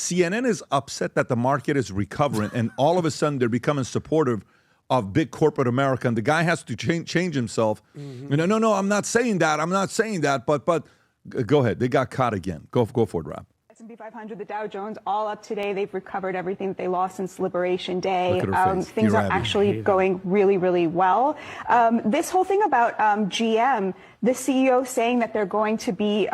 CNN is upset that the market is recovering, and all of a sudden they're becoming supportive of big corporate America, and the guy has to change himself. No, I'm not saying that. But go ahead. They got caught again. Go for it, Rob. S&P 500, the Dow Jones, all up today. They've recovered everything that they lost since Liberation Day. Things are actually going really, really well. This whole thing about GM, the CEO saying that they're going to be,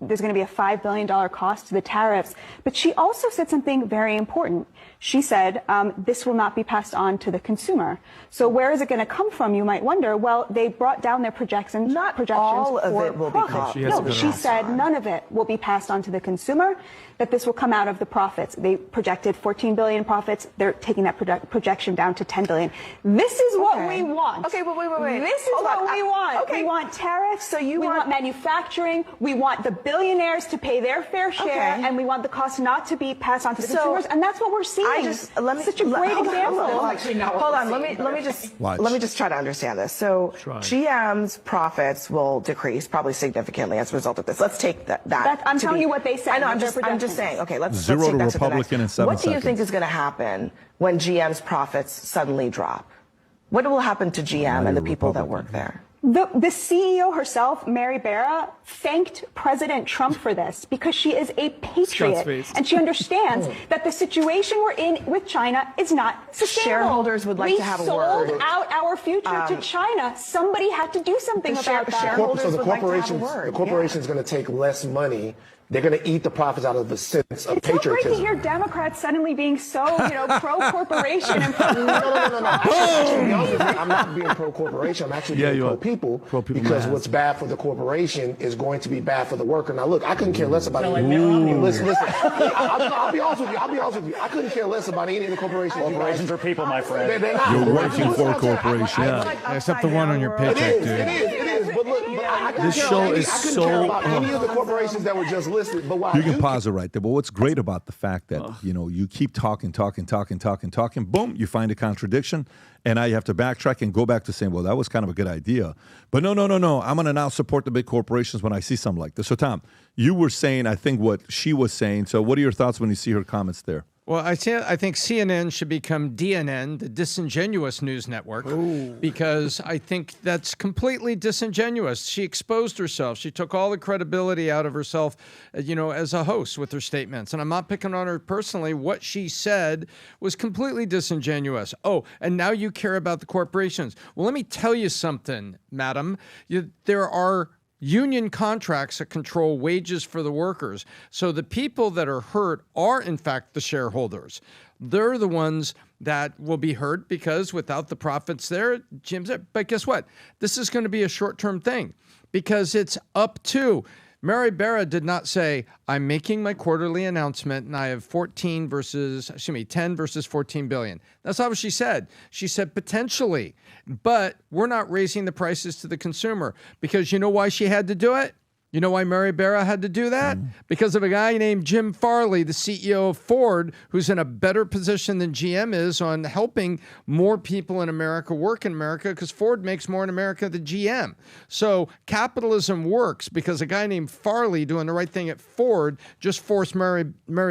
there's going to be a $5 billion cost to the tariffs. But she also said something very important. She said this will not be passed on to the consumer. So where is it going to come from, you might wonder? Well, they brought down their projections. Not all of it will be passed. No, she said none of it will be passed on to the consumer, that this will come out of the profits. They projected 14 billion profits. They're taking that projection down to 10 billion. This is what we want. Okay, but wait. This is what we want. Okay. We want tariffs. So we want manufacturing. We want the billionaires to pay their fair share, and we want the cost not to be passed on to the consumers. And that's what we're seeing. Such a great example. Hold on. Let me just try to understand this. So GM's profits will decrease probably significantly as a result of this. Let's take that. I'm telling you what they said. I know. I'm just saying. Okay, let's Zero take to that Republican in 7 What do you seconds. think is going to happen when GM's profits suddenly drop? What will happen to GM and the people that work there? The CEO herself, Mary Barra, thanked President Trump for this because she is a patriot and she understands that the situation we're in with China is not sustainable. Shareholders would like to have a word. We sold out our future to China. Somebody had to do something about that. Shareholders the would like to have a word. The corporation is going to take less money. They're going to eat the profits out of the sense of patriotism. It's so great to hear Democrats suddenly being so, pro-corporation and pro. No. I'm not being pro-corporation. I'm actually being pro-people. Because what's bad for the corporation is going to be bad for the worker. Now, look, I couldn't care less about it. Listen. I'll be honest with you. I couldn't care less about any of the corporations. Corporations are people, my friend. They're not. You're working for a corporation. Except the one on your paycheck, dude. It is. But look, this show is I couldn't care about any of the corporations that were just listed. But you can pause it right there. But what's great about the fact that, you keep talking, boom, you find a contradiction, and now you have to backtrack and go back to saying, well, that was kind of a good idea. But no, I'm going to now support the big corporations when I see something like this. So, Tom, you were saying, I think, what she was saying. So what are your thoughts when you see her comments there? Well, I think CNN should become DNN, the Disingenuous News Network, because I think that's completely disingenuous. She exposed herself. She took all the credibility out of herself, as a host with her statements. And I'm not picking on her personally. What she said was completely disingenuous. Oh, and now you care about the corporations. Well, let me tell you something, madam. There are union contracts that control wages for the workers. So the people that are hurt are, in fact, the shareholders. They're the ones that will be hurt because without the profits there, Jim's there. But guess what? This is going to be a short-term thing because it's up to. Mary Barra did not say, I'm making my quarterly announcement and I have 10 versus 14 billion. That's not what she said. She said potentially, but we're not raising the prices to the consumer because you know why she had to do it? You know why Mary Barra had to do that? Because of a guy named Jim Farley, the CEO of Ford, who's in a better position than GM is on helping more people in America work in America because Ford makes more in America than GM. So capitalism works because a guy named Farley doing the right thing at Ford just forced Mary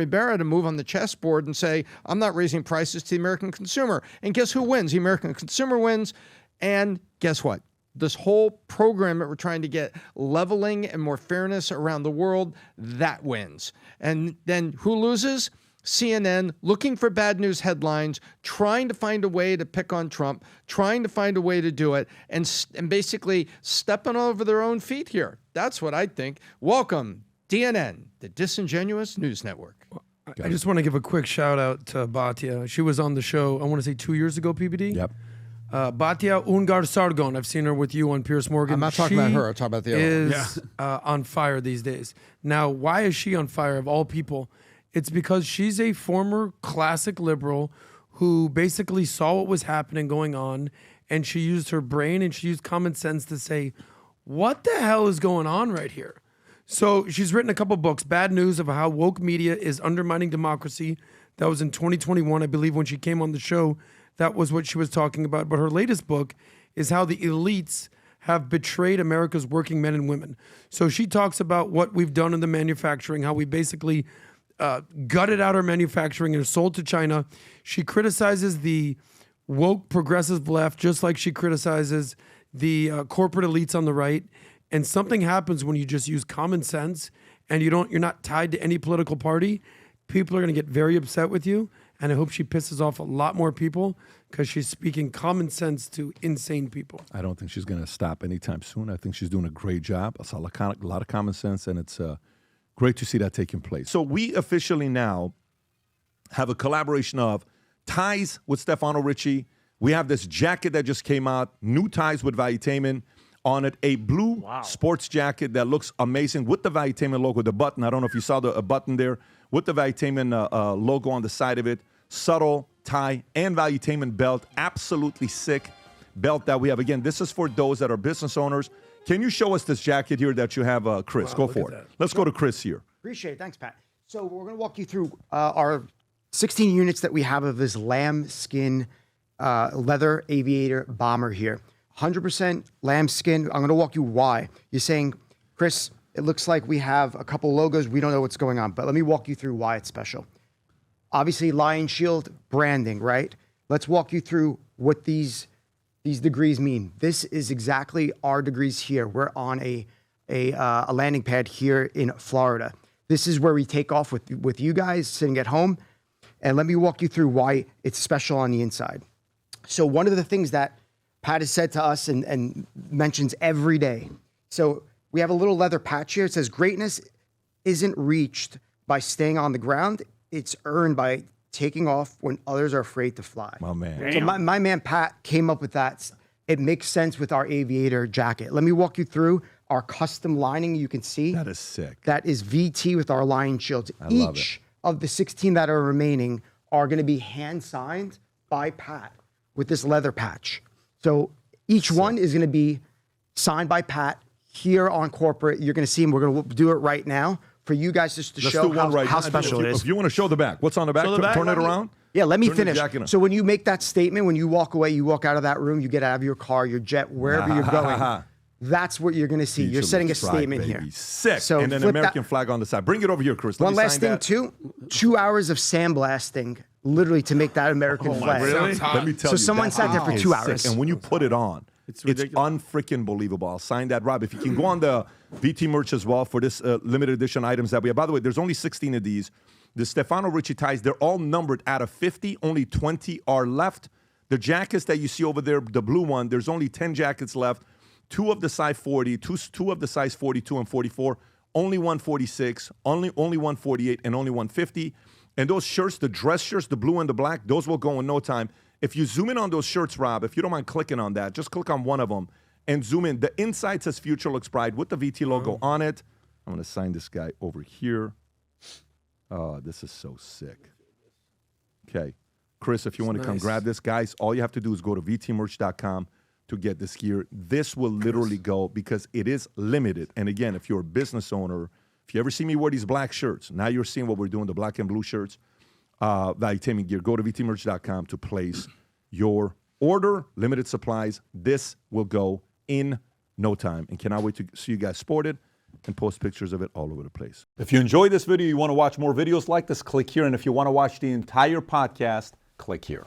Barra to move on the chessboard and say, I'm not raising prices to the American consumer. And guess who wins? The American consumer wins. And guess what? This whole program that we're trying to get leveling and more fairness around the world, that wins. And then who loses? CNN looking for bad news headlines, trying to find a way to pick on Trump, trying to find a way to do it, and basically stepping over their own feet here. That's what I think. Welcome, DNN, the Disingenuous News Network. I just want to give a quick shout out to Batya. She was on the show, I want to say 2 years ago, PBD. Yep. Batya Ungar-Sargon. I've seen her with you on Piers Morgan. I'm not talking about her. I'm talking about the other one. Is on fire these days. Now, why is she on fire of all people? It's because she's a former classic liberal who basically saw what was happening going on, and she used her brain and she used common sense to say, what the hell is going on right here? So she's written a couple books, Bad News of How Woke Media is Undermining Democracy. That was in 2021, I believe, when she came on the show. That was what she was talking about. But her latest book is how the elites have betrayed America's working men and women. So she talks about what we've done in the manufacturing, how we basically gutted out our manufacturing and sold to China. She criticizes the woke progressive left just like she criticizes the corporate elites on the right. And something happens when you just use common sense and you're not tied to any political party. People are going to get very upset with you. And I hope she pisses off a lot more people because she's speaking common sense to insane people. I don't think she's going to stop anytime soon. I think she's doing a great job. It's a lot of common sense, and it's great to see that taking place. So we officially now have a collaboration of ties with Stefano Ricci. We have this jacket that just came out, new ties with Valuetainment. On it, a blue sports jacket that looks amazing with the Valuetainment logo, the button. I don't know if you saw the button there with the Valuetainment logo on the side of it. Subtle tie and Valuetainment belt. Absolutely sick belt that we have. Again, this is for those that are business owners. Can you show us this jacket here that you have, Chris? Go for it. Let's go to Chris here. Appreciate it. Thanks, Pat. So we're going to walk you through our 16 units that we have of this lambskin leather aviator bomber here. 100% lambskin. I'm going to walk you why. You're saying, Chris, it looks like we have a couple logos. We don't know what's going on, but let me walk you through why it's special. Obviously, Lion Shield branding, right? Let's walk you through what these degrees mean. This is exactly our degrees here. We're on a landing pad here in Florida. This is where we take off with you guys sitting at home. And let me walk you through why it's special on the inside. So one of the things that Pat has said to us and mentions every day. So we have a little leather patch here. It says, greatness isn't reached by staying on the ground. It's earned by taking off when others are afraid to fly. My man. So my man, Pat, came up with that. It makes sense with our aviator jacket. Let me walk you through our custom lining. You can see. That is sick. That is VT with our Lion Shields. Love Each of the 16 that are remaining are going to be hand signed by Pat with this leather patch. So each one is going to be signed by Pat here on corporate. You're going to see him. We're going to do it right now for you guys just to show how special it is. If you want to show the back, what's on the back? Turn it around. Yeah, let me finish. So when you make that statement, when you walk away, you walk out of that room, you get out of your car, your jet, wherever you're going. That's what you're going to see. You're setting a statement here. Sick. So and an American flag on the side. Bring it over here, Chris. One last thing, too. 2 hours of sandblasting, literally, to make that American flag. Really? Let me tell you. So someone sat there for 2 hours. Sick. And when you put it on, it's unfreaking believable. I'll sign that, Rob. If you can go on the VT merch as well for this limited edition items that we have. By the way, there's only 16 of these. The Stefano Ricci ties, they're all numbered out of 50. Only 20 are left. The jackets that you see over there, the blue one, there's only 10 jackets left. 2 of the size 40, two of the size 42 and 44, only 146, only 148, and only 150. And those shirts, the dress shirts, the blue and the black, those will go in no time. If you zoom in on those shirts, Rob, if you don't mind clicking on that, just click on one of them and zoom in. The inside says Future Looks Bright with the VT logo on it. I'm going to sign this guy over here. Oh, this is so sick. Okay. Chris, if you want to come grab this, guys, all you have to do is go to vtmerch.com to get this gear. This will literally go because it is limited. And again, if you're a business owner, if you ever see me wear these black shirts, now you're seeing what we're doing, the black and blue shirts, Valuetainment gear. Go to vtmerch.com to place your order. Limited supplies. This will go in no time. And cannot wait to see you guys sported and post pictures of it all over the place. If you enjoyed this video, you want to watch more videos like this, click here. And if you want to watch the entire podcast, click here.